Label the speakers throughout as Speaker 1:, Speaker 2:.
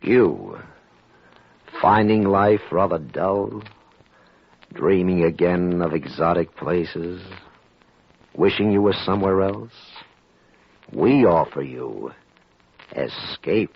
Speaker 1: You, finding life rather dull, dreaming again of exotic places, wishing you were somewhere else, we offer you escape.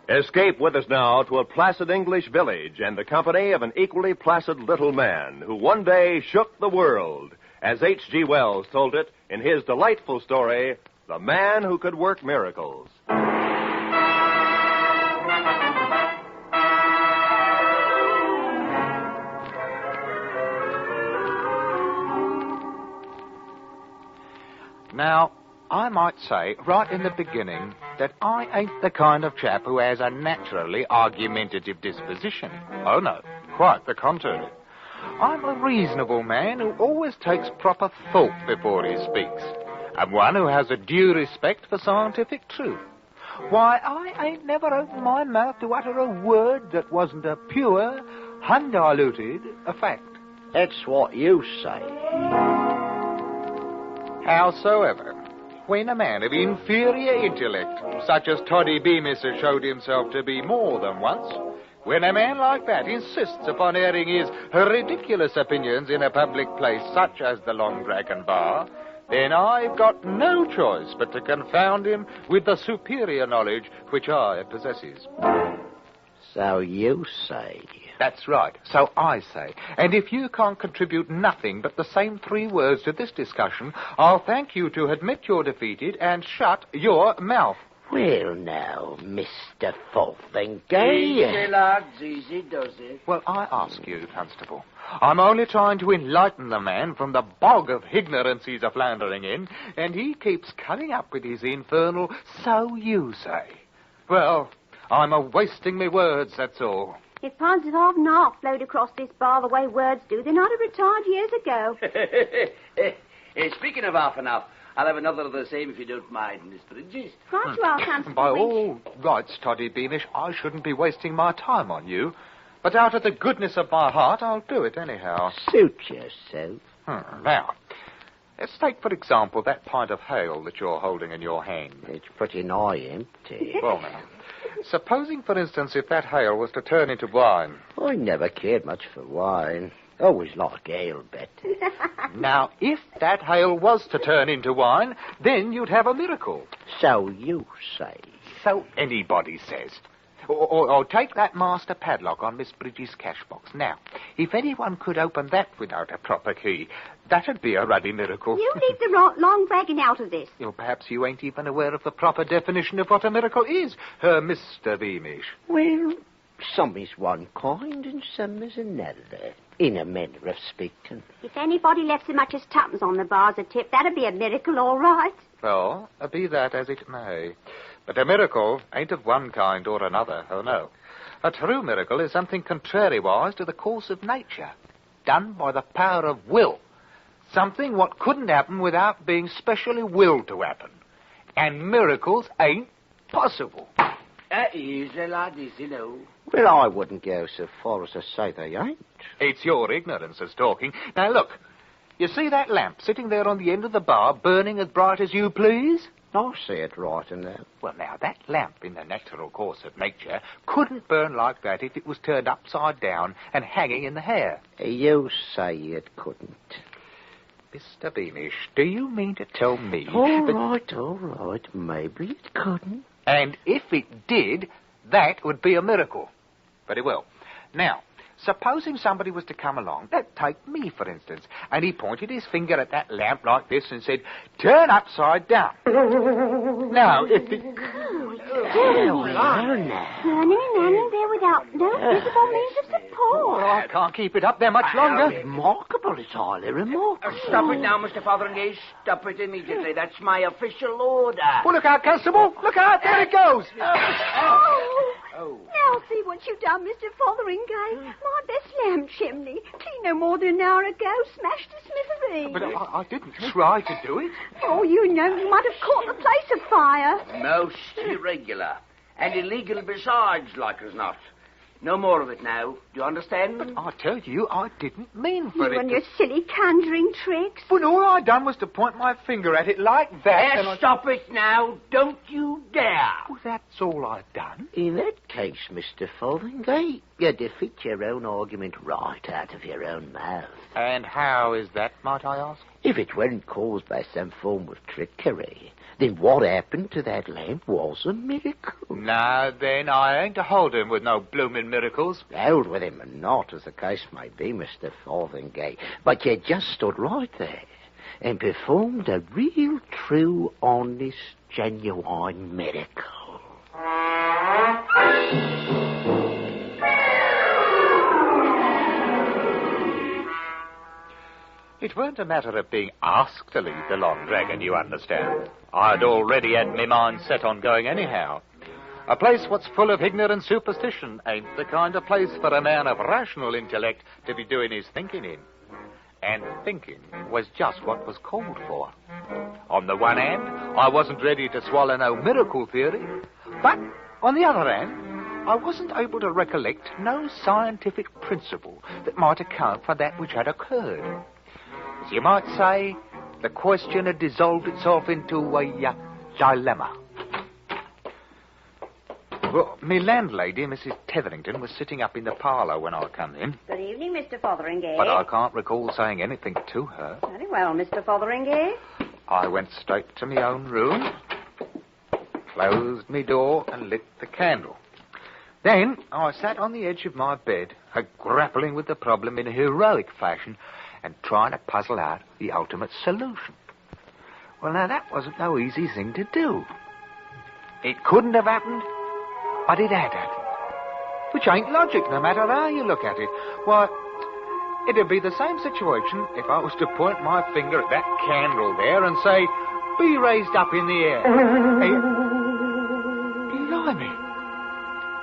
Speaker 2: Escape with us now to a placid English village and the company of an equally placid little man who one day shook the world, as H.G. Wells told it in his delightful story, The Man Who Could Work Miracles.
Speaker 3: Now, I might say, right in the beginning, that I ain't the kind of chap who has a naturally argumentative disposition. Oh, no, quite the contrary. I'm a reasonable man who always takes proper thought before he speaks, and one who has a due respect for scientific truth. Why, I ain't never opened my mouth to utter a word that wasn't a pure, undiluted fact.
Speaker 1: That's what you say.
Speaker 3: Howsoever, when a man of inferior intellect, such as Toddy Beamish has showed himself to be more than once, when a man like that insists upon airing his ridiculous opinions in a public place such as the Long Dragon Bar, then I've got no choice but to confound him with the superior knowledge which I possesses.
Speaker 1: So you say.
Speaker 3: That's right, so I say. And if you can't contribute nothing but the same 3 words to this discussion, I'll thank you to admit you're defeated and shut your mouth.
Speaker 1: Well, now, Mr. Fotheringay.
Speaker 4: Easy, lads, easy does it.
Speaker 3: Well, I ask you, Constable. I'm only trying to enlighten the man from the bog of ignorance he's a-floundering in, and he keeps coming up with his infernal, so you say. Well, I'm a-wasting me words, that's all.
Speaker 5: If pints of half and half flowed across this bar the way words do, then I'd have retired years ago.
Speaker 4: Speaking of half and half, I'll have another of the same if you don't mind, Miss Bridges.
Speaker 5: Right you are, Constable.
Speaker 3: By all rights, Toddy Beamish, I shouldn't be wasting my time on you. But out of the goodness of my heart, I'll do it anyhow.
Speaker 1: Suit yourself.
Speaker 3: Now, let's take, for example, that pint of ale that you're holding in your hand.
Speaker 1: It's pretty nigh empty.
Speaker 3: Well, now, supposing, for instance, if that ale was to turn into wine.
Speaker 1: I never cared much for wine. Always liked ale better.
Speaker 3: Now, if that ale was to turn into wine, then you'd have a miracle.
Speaker 1: So you say.
Speaker 3: So anybody says. Or take that master padlock on Miss Bridges' cash box. Now, if anyone could open that without a proper key, that'd be a ruddy miracle.
Speaker 5: You leave the long dragon out of this.
Speaker 3: Well, perhaps you ain't even aware of the proper definition of what a miracle is, Mr. Beamish.
Speaker 1: Well, some is one kind and some is another, in a manner of speaking.
Speaker 5: If anybody left so much as tuppence on the bar as a tip, that'd be a miracle, all right.
Speaker 3: Well, be that as it may. But a miracle ain't of one kind or another, oh no. A true miracle is something contrariwise to the course of nature, done by the power of will. Something what couldn't happen without being specially willed to happen. And miracles ain't possible.
Speaker 4: Easy, lad, easy, no.
Speaker 1: Well, I wouldn't go so far as to say they ain't.
Speaker 3: It's your ignorance that's talking. Now, look. You see that lamp sitting there on the end of the bar, burning as bright as you please?
Speaker 1: I see it right enough.
Speaker 3: Well, now, that lamp, in the natural course of nature, couldn't burn like that if it was turned upside down and hanging in the hair.
Speaker 1: You say it couldn't.
Speaker 3: Mr. Beamish, do you mean to tell me...
Speaker 1: All right. Maybe it couldn't.
Speaker 3: And if it did, that would be a miracle. Very well. Now, supposing somebody was to come along, take me, for instance, and he pointed his finger at that lamp like this and said, "Turn upside down." Now, if it...
Speaker 5: Burning there without no visible means of support.
Speaker 3: Oh, I can't keep it up there much longer.
Speaker 1: Remarkable. It's highly remarkable.
Speaker 4: Stop it now, Mr. Fotheringay. Stop it immediately. That's my official order.
Speaker 3: Well, look out, Constable. Look out. There it goes.
Speaker 5: Now see what you've done, Mr. Fotheringay. My best lamp chimney, clean no more than an hour ago, smashed to smithereens.
Speaker 3: But I didn't try to do it.
Speaker 5: Oh, you know, you might have caught the place afire.
Speaker 4: Most irregular. And illegal besides, like as not. No more of it now. Do you understand?
Speaker 3: But I tell you, I didn't mean for
Speaker 5: You
Speaker 3: it
Speaker 5: and
Speaker 3: to...
Speaker 5: your silly conjuring tricks.
Speaker 3: But all I done was to point my finger at it like that, and I...
Speaker 4: Stop it now. Don't you dare.
Speaker 3: Well, that's all I done.
Speaker 1: In that case, Mr. Fotheringay, you defeat your own argument right out of your own mouth.
Speaker 3: And how is that, might I ask?
Speaker 1: If it weren't caused by some form of trickery, then what happened to that lamp was a miracle.
Speaker 3: Now, then, I ain't a holding with no blooming miracles.
Speaker 1: Held with him or not, as the case may be, Mr. Fotheringay, but you just stood right there and performed a real, true, honest, genuine miracle.
Speaker 3: It weren't a matter of being asked to leave the Long Dragon, you understand. I'd already had my mind set on going anyhow. A place what's full of ignorant superstition ain't the kind of place for a man of rational intellect to be doing his thinking in. And thinking was just what was called for. On the one hand, I wasn't ready to swallow no miracle theory, but on the other hand, I wasn't able to recollect no scientific principle that might account for that which had occurred. As you might say, the question had dissolved itself into a dilemma. Well, my landlady, Mrs. Tetherington, was sitting up in the parlour when I come in.
Speaker 6: Good evening, Mr. Fotheringay.
Speaker 3: But I can't recall saying anything to her.
Speaker 6: Very well, Mr. Fotheringay.
Speaker 3: I went straight to my own room, closed my door, and lit the candle. Then I sat on the edge of my bed, grappling with the problem in a heroic fashion and trying to puzzle out the ultimate solution. Well, now, that wasn't no easy thing to do. It couldn't have happened, but it had happened. Which ain't logic, no matter how you look at it. Why, it'd be the same situation if I was to point my finger at that candle there and say, be raised up in the air. Hey, blimey.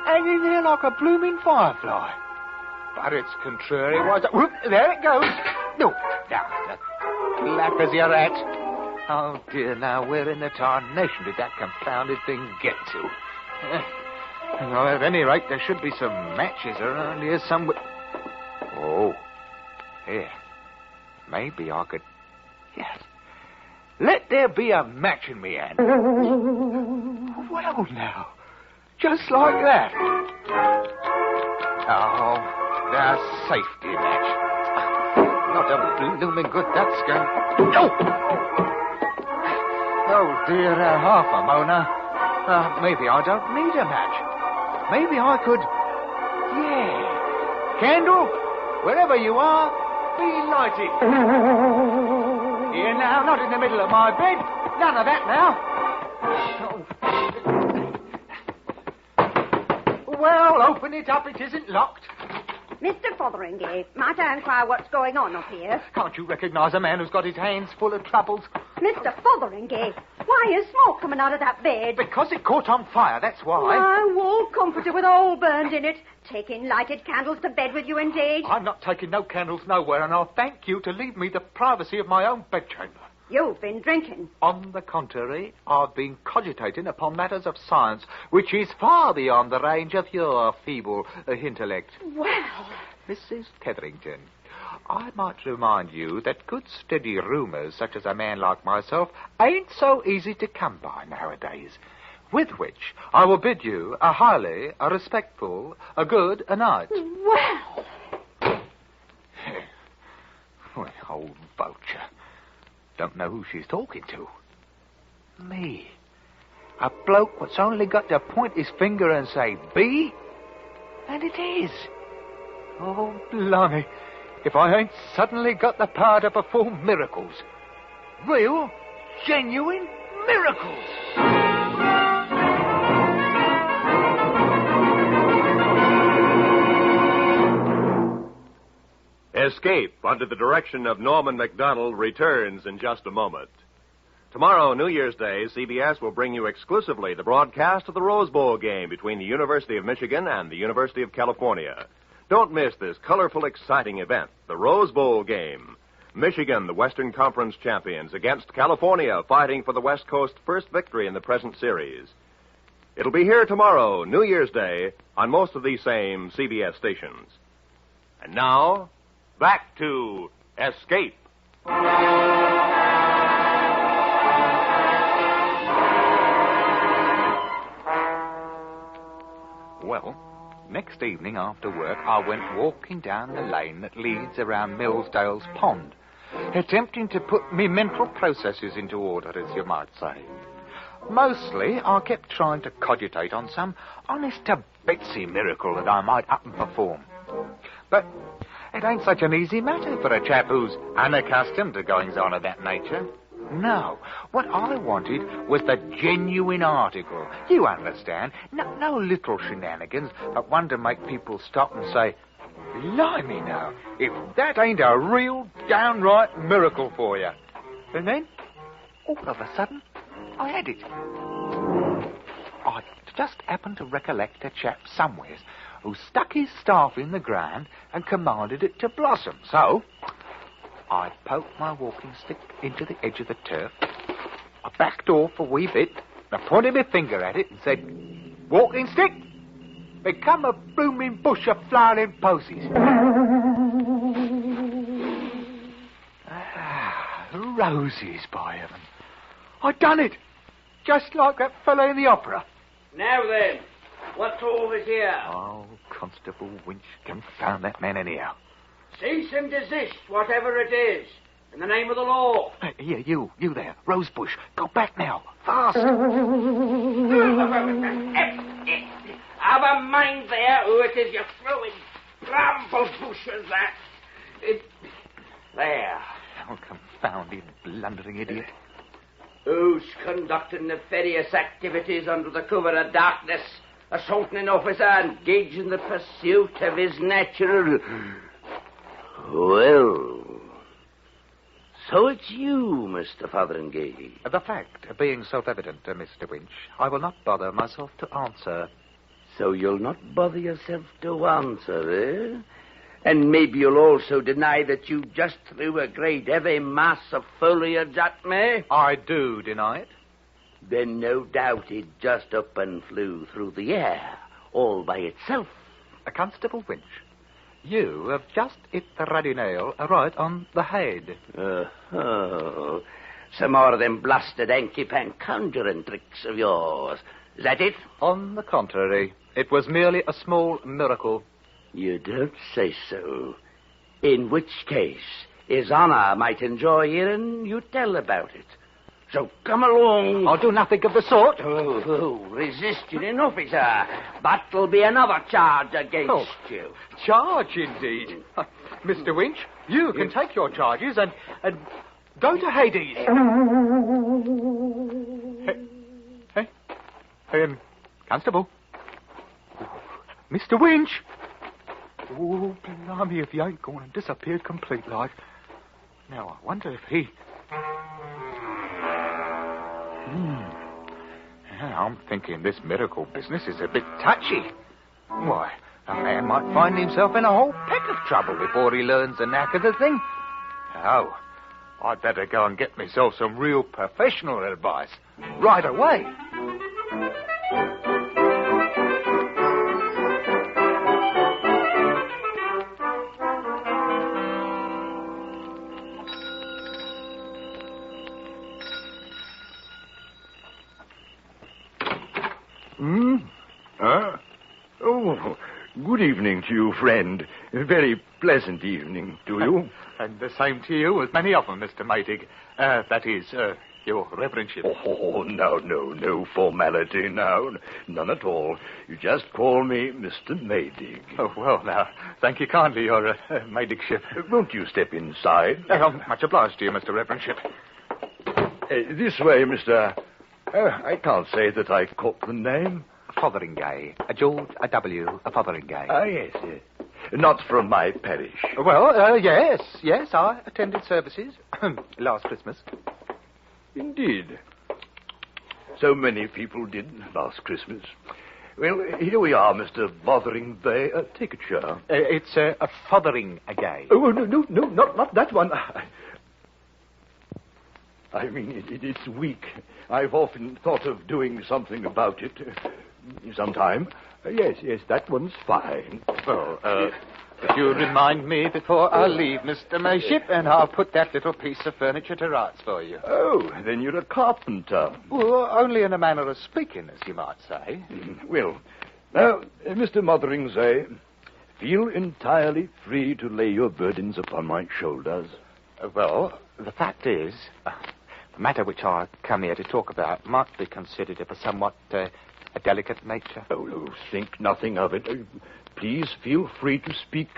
Speaker 3: Hanging there like a blooming firefly. But it's contrary. Whoop, there it goes. No, now, black as your hat. Oh, dear, now, where in the tarnation did that confounded thing get to? Well, at any rate, there should be some matches around here somewhere. Oh, here. Maybe I could... Yes. Let there be a match in me hand. Well, now, just like that. Oh, the safety match. Not a blooming good that's going... Oh! Oh, dear, half a Mona. Maybe I don't need a match. Maybe I could... Yeah. Candle, wherever you are, be lighted. Here now, not in the middle of my bed. None of that now. Oh. Well, open it up. It isn't locked.
Speaker 6: Mr. Fotheringay, might I inquire what's going on up here?
Speaker 3: Can't you recognize a man who's got his hands full of troubles?
Speaker 6: Mr. Fotheringay, why is smoke coming out of that bed?
Speaker 3: Because it caught on fire, that's why.
Speaker 6: My wall comforter with all burned in it. Taking lighted candles to bed with you, indeed.
Speaker 3: I'm not taking no candles nowhere, and I'll thank you to leave me the privacy of my own bedchamber.
Speaker 6: You've been drinking.
Speaker 3: On the contrary, I've been cogitating upon matters of science, which is far beyond the range of your feeble intellect.
Speaker 6: Well...
Speaker 3: Mrs. Tetherington, I might remind you that good steady rumours, such as a man like myself, ain't so easy to come by nowadays. With which I will bid you a highly, a respectful, a good night.
Speaker 6: Well...
Speaker 3: Well, old vulture. Don't know who she's talking to. Me. A bloke what's only got to point his finger and say, be, and it is. Oh, blimey, if I ain't suddenly got the power to perform miracles. Real, genuine miracles.
Speaker 2: Escape, under the direction of Norman MacDonald, returns in just a moment. Tomorrow, New Year's Day, CBS will bring you exclusively the broadcast of the Rose Bowl game between the University of Michigan and the University of California. Don't miss this colorful, exciting event, the Rose Bowl game. Michigan, the Western Conference champions, against California, fighting for the West Coast's first victory in the present series. It'll be here tomorrow, New Year's Day, on most of these same CBS stations. And now, back to Escape.
Speaker 3: Well, next evening after work, I went walking down the lane that leads around Millsdale's Pond, attempting to put me mental processes into order, as you might say. Mostly, I kept trying to cogitate on some honest-to-Betsy miracle that I might up and perform. But it ain't such an easy matter for a chap who's unaccustomed to goings-on of that nature. No, what I wanted was the genuine article. You understand? No little shenanigans, but one to make people stop and say, "Blimey now, if that ain't a real downright miracle for you." And then, all of a sudden, I had it. I just happened to recollect a chap somewheres who stuck his staff in the ground and commanded it to blossom. So I poked my walking stick into the edge of the turf. I backed off a wee bit. I pointed my finger at it and said, "Walking stick, become a blooming bush of flowering posies." Roses, by heaven. I done it, just like that fellow in the opera.
Speaker 4: Now then, what's all this here?
Speaker 3: Oh, Constable Winch, confound that man anyhow.
Speaker 4: Cease and desist, whatever it is, in the name of the law.
Speaker 3: Here, you there, Rosebush, go back now, fast.
Speaker 4: Have a mind there who it is you're throwing bramble bushes at. There.
Speaker 3: Oh, confounded, blundering idiot.
Speaker 4: Who's conducting nefarious activities under the cover of darkness, assaulting an officer engaged in the pursuit of his natural...
Speaker 1: Well, so it's you, Mr. Fotheringay.
Speaker 3: The fact being self-evident, Mr. Winch, I will not bother myself to answer.
Speaker 1: So you'll not bother yourself to answer, eh? And maybe you'll also deny that you just threw a great heavy mass of foliage at me?
Speaker 3: I do deny it.
Speaker 1: Then no doubt it just up and flew through the air, all by itself.
Speaker 3: Constable Winch, you have just hit the ruddy nail right on the head.
Speaker 1: Oh, some more of them blasted hanky-pank conjuring tricks of yours. Is that it?
Speaker 3: On the contrary, it was merely a small miracle.
Speaker 1: You don't say so. In which case, His Honour might enjoy hearing you tell about it. So come along.
Speaker 3: I'll do nothing of the sort.
Speaker 1: Oh, resisting an officer. That'll be another charge against you.
Speaker 3: Charge, indeed. Mr. Winch, you can take your charges and go to Hades. Hey, Constable. Mr. Winch. Oh, blimey, if he ain't gone and disappeared complete like. Now, I wonder if he... I'm thinking this miracle business is a bit touchy. Why, a man might find himself in a whole peck of trouble before he learns the knack of the thing. Oh, I'd better go and get myself some real professional advice right away.
Speaker 7: Oh, good evening to you, friend. A very pleasant evening to you.
Speaker 3: And the same to you as many of them, Mr. Maydig. That is, your reverendship.
Speaker 7: Oh, no formality now. None at all. You just call me Mr. Maydig.
Speaker 3: Oh, well, now, thank you kindly, your Maydigship.
Speaker 7: Won't you step inside?
Speaker 3: I'm much obliged to you, Mr. Reverendship.
Speaker 7: This way, Mr... I can't say that I caught the name.
Speaker 3: Fotheringay. George W. Fotheringay.
Speaker 7: Yes. Not from my parish.
Speaker 3: Well, yes, I attended services last Christmas.
Speaker 7: Indeed. So many people did last Christmas. Well, here we are, Mr. Fotheringay. Take a chair.
Speaker 3: It's a Fotheringay.
Speaker 7: Oh, no, not that one. I mean, it's weak. I've often thought of doing something about it. Some time. Yes, that one's fine.
Speaker 3: Well, if you remind me before I leave, Mr. Mayship, and I'll put that little piece of furniture to rights for you.
Speaker 7: Oh, then you're a carpenter.
Speaker 3: Well, only in a manner of speaking, as you might say.
Speaker 7: Well, now, Mr. Fotheringay, feel entirely free to lay your burdens upon my shoulders.
Speaker 3: Well, the fact is, the matter which I come here to talk about might be considered of a somewhat a delicate nature.
Speaker 7: Oh, think nothing of it. Please feel free to speak,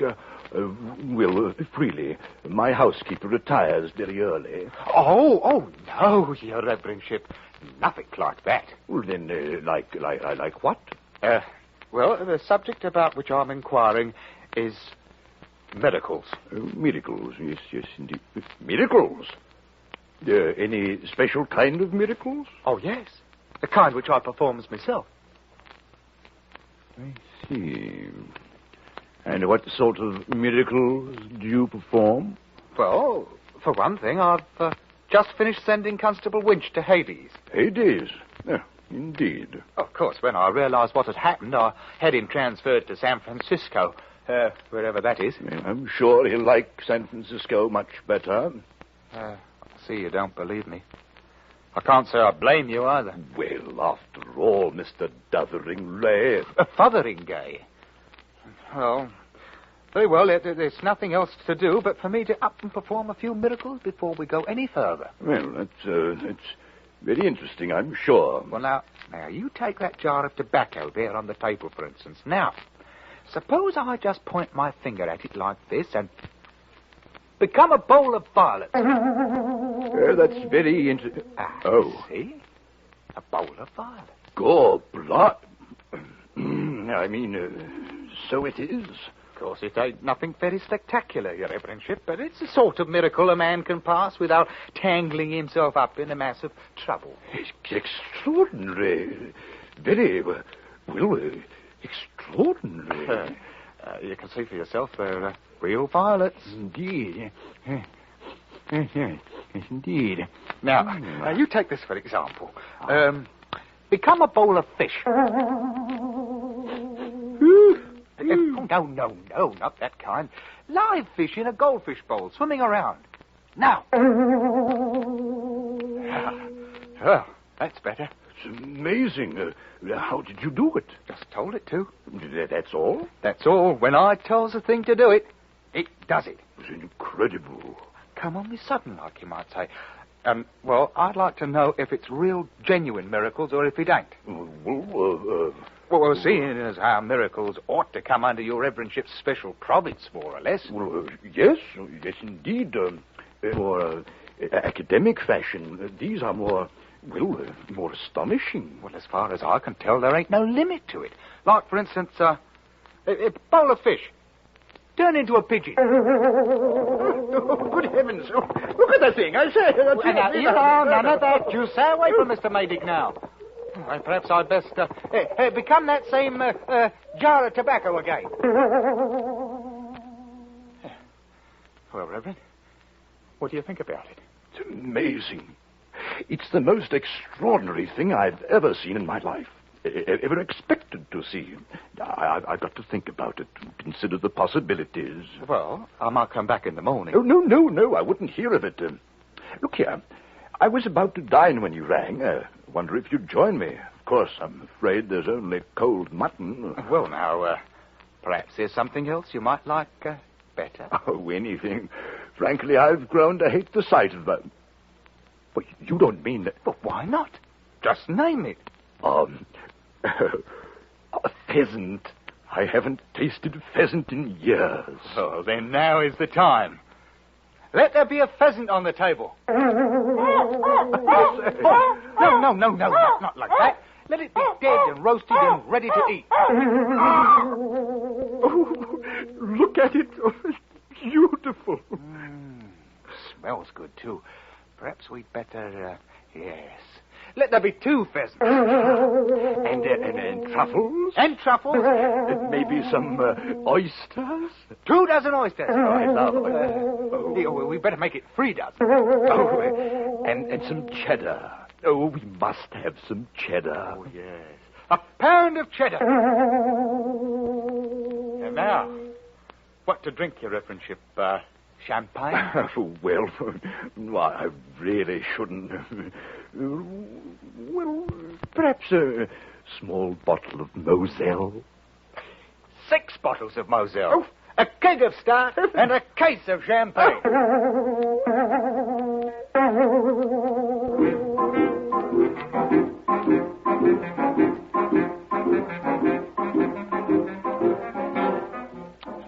Speaker 7: freely. My housekeeper retires very early.
Speaker 3: Oh, no, Your Reverendship. Nothing like that.
Speaker 7: Well, then, like what?
Speaker 3: Well, the subject about which I'm inquiring is miracles.
Speaker 7: Miracles, yes, indeed. Miracles? Any special kind of miracles?
Speaker 3: Oh, yes. The kind which I performs myself.
Speaker 7: I see. And what sort of miracles do you perform?
Speaker 3: Well, for one thing, I've just finished sending Constable Winch to Hades.
Speaker 7: Hades? Indeed.
Speaker 3: Of course, when I realized what had happened, I had him transferred to San Francisco, wherever that is.
Speaker 7: I'm sure he'll like San Francisco much better.
Speaker 3: I see you don't believe me. I can't say I blame you either.
Speaker 7: Well, after all, Mr. Fotheringay.
Speaker 3: Fotheringay? Well, very well. There's nothing else to do but for me to up and perform a few miracles before we go any further.
Speaker 7: Well, that's very interesting, I'm sure.
Speaker 3: Well, now, you take that jar of tobacco there on the table, for instance. Now, suppose I just point my finger at it like this and become a bowl of violets.
Speaker 7: That's very interesting.
Speaker 3: See? A bowl of violets.
Speaker 7: Gobblot. I mean, so it is.
Speaker 3: Of course, it ain't nothing very spectacular, Your Reverendship, but it's a sort of miracle a man can pass without tangling himself up in a mass of trouble.
Speaker 7: It's extraordinary. Very, extraordinary.
Speaker 3: You can see for yourself they're real violets.
Speaker 7: Indeed. Yes, indeed.
Speaker 3: Now, you take this for example. Become a bowl of fish. No, not that kind. Live fish in a goldfish bowl, swimming around. Now. Well, that's better.
Speaker 7: It's amazing. How did you do it?
Speaker 3: Just told it to.
Speaker 7: That's all?
Speaker 3: That's all. When I tells a thing to do it, it does it.
Speaker 7: It's incredible.
Speaker 3: Come on me sudden, like you might say. Well, I'd like to know if it's real, genuine miracles or if it ain't. Well, seeing as how miracles ought to come under your Reverendship's special province, more or less.
Speaker 7: Well, yes, indeed. More academic fashion, these are more astonishing.
Speaker 3: Well, as far as I can tell, there ain't no limit to it. Like, for instance, a bowl of fish. Turn into a pigeon.
Speaker 7: Good heavens. Look at the thing, I say.
Speaker 3: None of that. You stay away from Mr. Maydig now. And perhaps I'd best become that same jar of tobacco again. Well, Reverend, what do you think about it?
Speaker 7: It's amazing. It's the most extraordinary thing I've ever seen in my life. Ever expected to see. I've got to think about it, consider the possibilities.
Speaker 3: Well, I might come back in the morning.
Speaker 7: Oh, no, I wouldn't hear of it. Look here, I was about to dine when you rang. Wonder if you'd join me. Of course, I'm afraid there's only cold mutton.
Speaker 3: Well, now, perhaps there's something else you might like better.
Speaker 7: Oh, anything. Frankly, I've grown to hate the sight of them. But you don't mean that...
Speaker 3: But why not? Just name it.
Speaker 7: A pheasant. I haven't tasted pheasant in years.
Speaker 3: Oh, then now is the time. Let there be a pheasant on the table. No, not like that. Let it be dead and roasted and ready to eat.
Speaker 7: Oh, look at it. Oh, it's beautiful.
Speaker 3: Smells good, too. Perhaps we'd better, yes. Let there be 2 pheasants.
Speaker 7: And truffles?
Speaker 3: And truffles.
Speaker 7: Maybe some oysters?
Speaker 3: 2 dozen oysters.
Speaker 7: Oh, I love oysters.
Speaker 3: We better make it 3 dozen.
Speaker 7: Oh, and some cheddar. Oh, we must have some cheddar.
Speaker 3: Oh, yes. A pound of cheddar. And now, what to drink, Your Reverendship? Champagne?
Speaker 7: Well, I really shouldn't. Well, perhaps a small bottle of Moselle.
Speaker 3: 6 bottles of Moselle. A keg of stout and a case of champagne.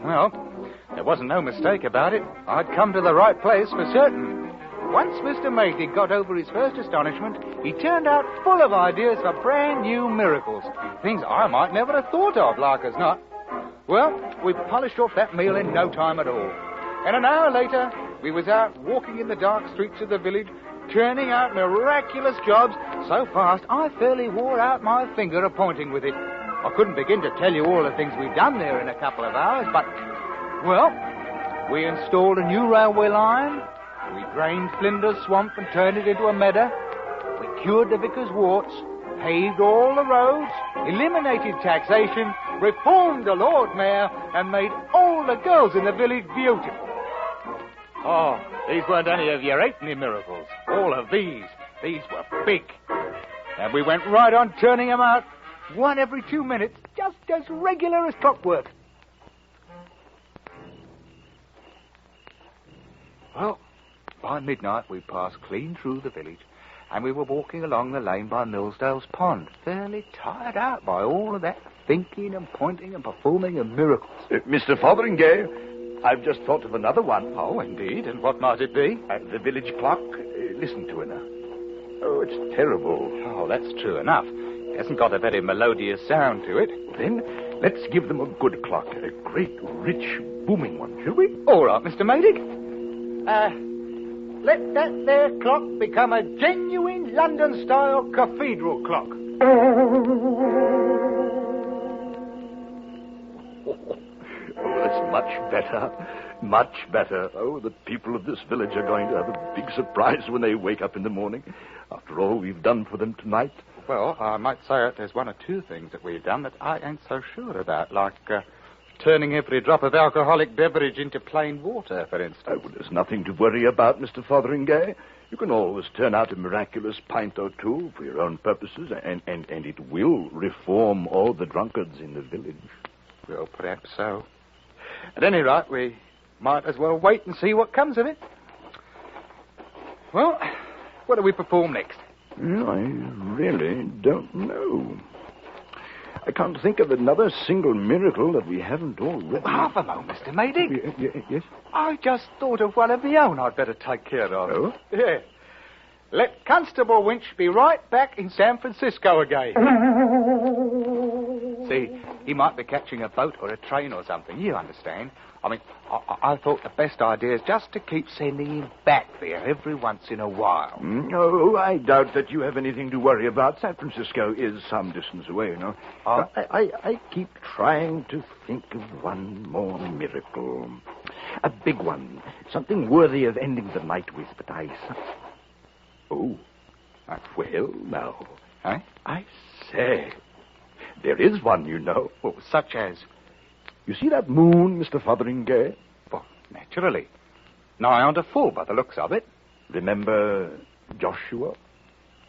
Speaker 3: Well, there wasn't no mistake about it. I'd come to the right place for certain. Once Mr. Matey got over his first astonishment, he turned out full of ideas for brand new miracles. Things I might never have thought of, like as not. Well, we polished off that meal in no time at all. And an hour later, we was out walking in the dark streets of the village, turning out miraculous jobs so fast I fairly wore out my finger a-pointing with it. I couldn't begin to tell you all the things we'd done there in a couple of hours, but, well, we installed a new railway line, we drained Flinders Swamp and turned it into a meadow, we cured the vicar's warts, paved all the roads, eliminated taxation, reformed the Lord Mayor, and made all the girls in the village beautiful. Oh, these weren't any of your 8 miracles. All of these were big. And we went right on turning them out, one every 2 minutes, just as regular as clockwork. Well, by midnight we passed clean through the village, and we were walking along the lane by Millsdale's Pond, fairly tired out by all of that thinking and pointing and performing of miracles.
Speaker 7: Mr. Fotheringay, I've just thought of another one.
Speaker 3: Oh, indeed, and what might it be?
Speaker 7: The village clock. Listen to it now. Oh, it's terrible.
Speaker 3: Oh, that's true enough. It hasn't got a very melodious sound to it.
Speaker 7: Then, let's give them a good clock. A great, rich, booming one, shall we?
Speaker 3: All right, Mr. Maydig. Let that there clock become a genuine London-style cathedral clock.
Speaker 7: Oh, that's much better. Much better. Oh, the people of this village are going to have a big surprise when they wake up in the morning. After all we've done for them tonight.
Speaker 3: Well, I might say it. There's 1 or 2 things that we've done that I ain't so sure about, like turning every drop of alcoholic beverage into plain water, for instance.
Speaker 7: Oh, well, there's nothing to worry about, Mr. Fotheringay. You can always turn out a miraculous pint or 2 for your own purposes, and it will reform all the drunkards in the village.
Speaker 3: Well, perhaps so. At any rate, we might as well wait and see what comes of it. Well, what do we perform next?
Speaker 7: Well, I really don't know. I can't think of another single miracle that we haven't already.
Speaker 3: Half a moment, Mr. Maydig.
Speaker 7: Yes?
Speaker 3: I just thought of one of my own I'd better take care of.
Speaker 7: Oh?
Speaker 3: Yeah. Let Constable Winch be right back in San Francisco again. See, he might be catching a boat or a train or something, you understand. I mean, I thought the best idea is just to keep sending him back there every once in a while.
Speaker 7: Oh, I doubt that you have anything to worry about. San Francisco is some distance away, you know. I keep trying to think of one more miracle. A big one. Something worthy of ending the night with, but Oh. Well, now.
Speaker 3: Huh?
Speaker 7: I say. There is one, you know.
Speaker 3: Well, such as?
Speaker 7: You see that moon, Mr. Fotheringay?
Speaker 3: Well, naturally. Nigh on to full by the looks of it.
Speaker 7: Remember Joshua?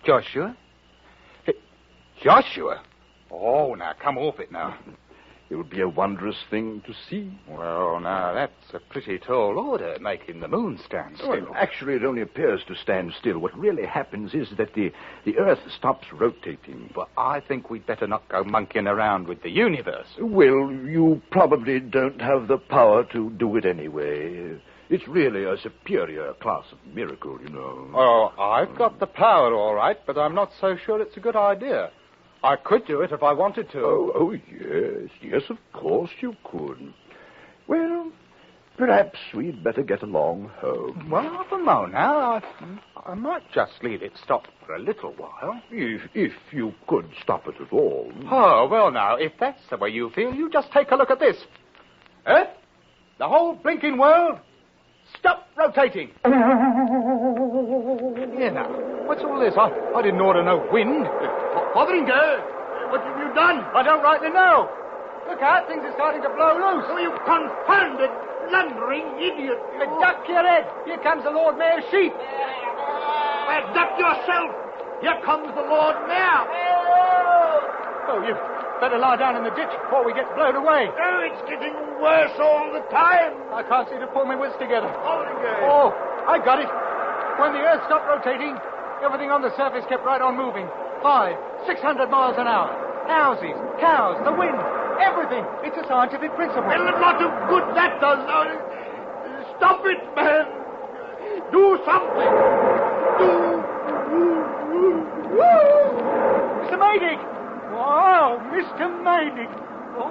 Speaker 3: Joshua? Joshua? Oh, now, come off it now.
Speaker 7: It would be a wondrous thing to see.
Speaker 3: Well, now, that's a pretty tall order, making the moon stand still.
Speaker 7: Well, actually, it only appears to stand still. What really happens is that the Earth stops rotating.
Speaker 3: Well, I think we'd better not go monkeying around with the universe.
Speaker 7: Well, you probably don't have the power to do it anyway. It's really a superior class of miracle, you know.
Speaker 3: Oh, I've got the power, all right, but I'm not so sure it's a good idea. I could do it if I wanted to.
Speaker 7: Oh, yes. Yes, of course you could. Well, perhaps we'd better get along home.
Speaker 3: Well, half a moment now. I might just leave it stop for a little while.
Speaker 7: If you could stop it at all.
Speaker 3: Oh, well, now, if that's the way you feel, you just take a look at this. Earth, the whole blinking world, stop rotating. Here now, what's all this? I didn't order no wind.
Speaker 7: Fotheringay! What have you done?
Speaker 3: I don't rightly know. Look out, things are starting to blow loose.
Speaker 7: Oh, you confounded, blundering idiot.
Speaker 3: Duck your head. Here comes the Lord Mayor's sheep.
Speaker 7: Well, duck yourself. Here comes the Lord Mayor.
Speaker 3: Oh, you better lie down in the ditch before we get blown away.
Speaker 7: Oh, it's getting worse all the time.
Speaker 3: I can't seem to pull my wits together.
Speaker 7: Fotheringay.
Speaker 3: Oh, I got it. When the Earth stopped rotating, everything on the surface kept right on moving. 600 miles an hour. Houses, cows, the wind, everything. It's a scientific principle.
Speaker 7: Well, a lot of good that does. Now, stop it, man. Do something.
Speaker 3: Mr. Maydick! Wow, Mr. Maydick! Oh,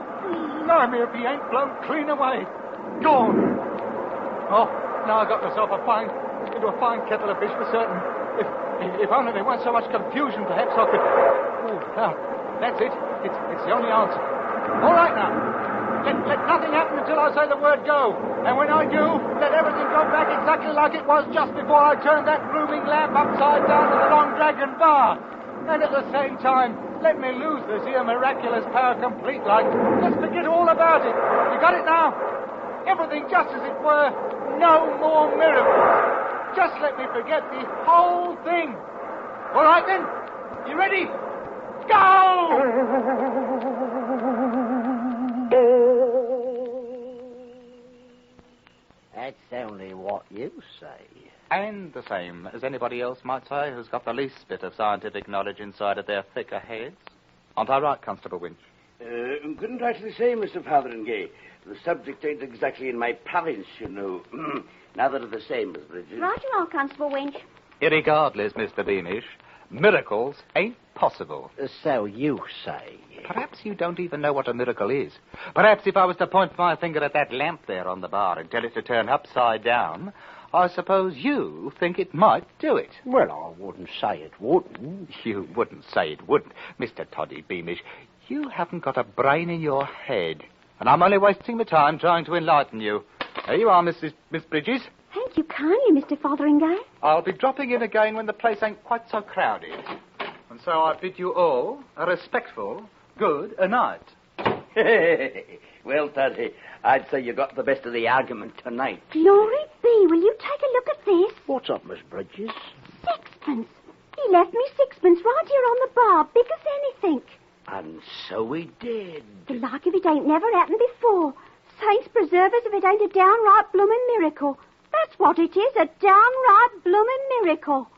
Speaker 3: blimey, if he ain't blown clean away. Gone. Oh, now I got myself into a fine kettle of fish for certain. If only there weren't so much confusion, perhaps I could... Oh, now, that's it. It's the only answer. All right, now. Let nothing happen until I say the word go. And when I do, let everything go back exactly like it was just before I turned that blooming lamp upside down to the Long Dragon bar. And at the same time, let me lose this here miraculous power complete like. Let's forget all about it. You got it now? Everything just as it were. No more miracles. Just let me forget the whole thing. All right, then. You ready? Go!
Speaker 1: That's only what you say.
Speaker 3: And the same as anybody else might say who's got the least bit of scientific knowledge inside of their thicker heads. Aren't I right, Constable Winch?
Speaker 4: Couldn't actually say, Mr. Fotheringay. The subject ain't exactly in my province, you know. Neither are the same, Miss Bridges.
Speaker 5: Right you are, Constable Winch.
Speaker 3: Irregardless, Mr. Beamish, miracles ain't possible.
Speaker 1: So you say.
Speaker 3: Perhaps you don't even know what a miracle is. Perhaps if I was to point my finger at that lamp there on the bar and tell it to turn upside down, I suppose you think it might do it.
Speaker 1: Well, I wouldn't say it wouldn't.
Speaker 3: You wouldn't say it wouldn't. Mr. Toddy Beamish, you haven't got a brain in your head. And I'm only wasting my time trying to enlighten you. There you are, Miss Bridges.
Speaker 5: Thank you kindly, Mr. Fotheringay.
Speaker 3: I'll be dropping in again when the place ain't quite so crowded. And so I bid you all a respectful good night.
Speaker 4: Well, Toddy, I'd say you got the best of the argument tonight.
Speaker 5: Glory be, will you take a look at this?
Speaker 1: What's up, Miss Bridges?
Speaker 5: Sixpence. He left me sixpence right here on the bar, big as anything.
Speaker 1: And so he did.
Speaker 5: The like of it ain't never happened before. Saints preserve us if it ain't a downright bloomin' miracle. That's what it is, a downright bloomin' miracle.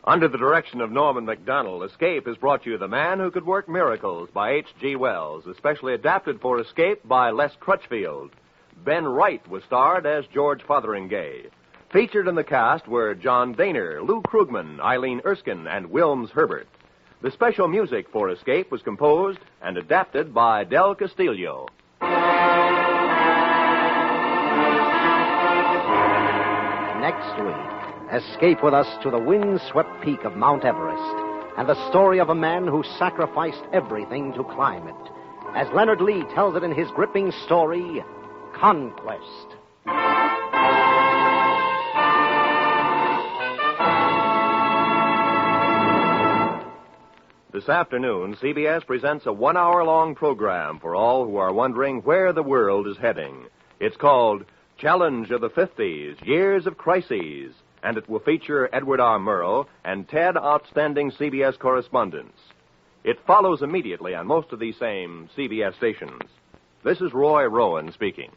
Speaker 2: Under the direction of Norman MacDonald, Escape has brought you The Man Who Could Work Miracles by H.G. Wells, especially adapted for Escape by Les Crutchfield. Ben Wright was starred as George Fotheringay. Featured in the cast were John Daner, Lou Krugman, Eileen Erskine, and Wilms Herbert. The special music for Escape was composed and adapted by Del Castillo.
Speaker 1: Next week, escape with us to the wind-swept peak of Mount Everest and the story of a man who sacrificed everything to climb it, as Leonard Lee tells it in his gripping story, Conquest.
Speaker 2: This afternoon, CBS presents a 1-hour-long program for all who are wondering where the world is heading. It's called Challenge of the 50s, Years of Crises, and it will feature Edward R. Murrow and 10 outstanding CBS correspondents. It follows immediately on most of these same CBS stations. This is Roy Rowan speaking.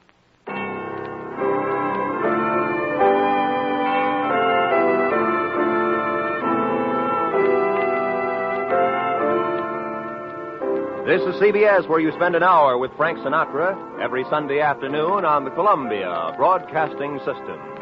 Speaker 2: This is CBS, where you spend an hour with Frank Sinatra every Sunday afternoon on the Columbia Broadcasting System.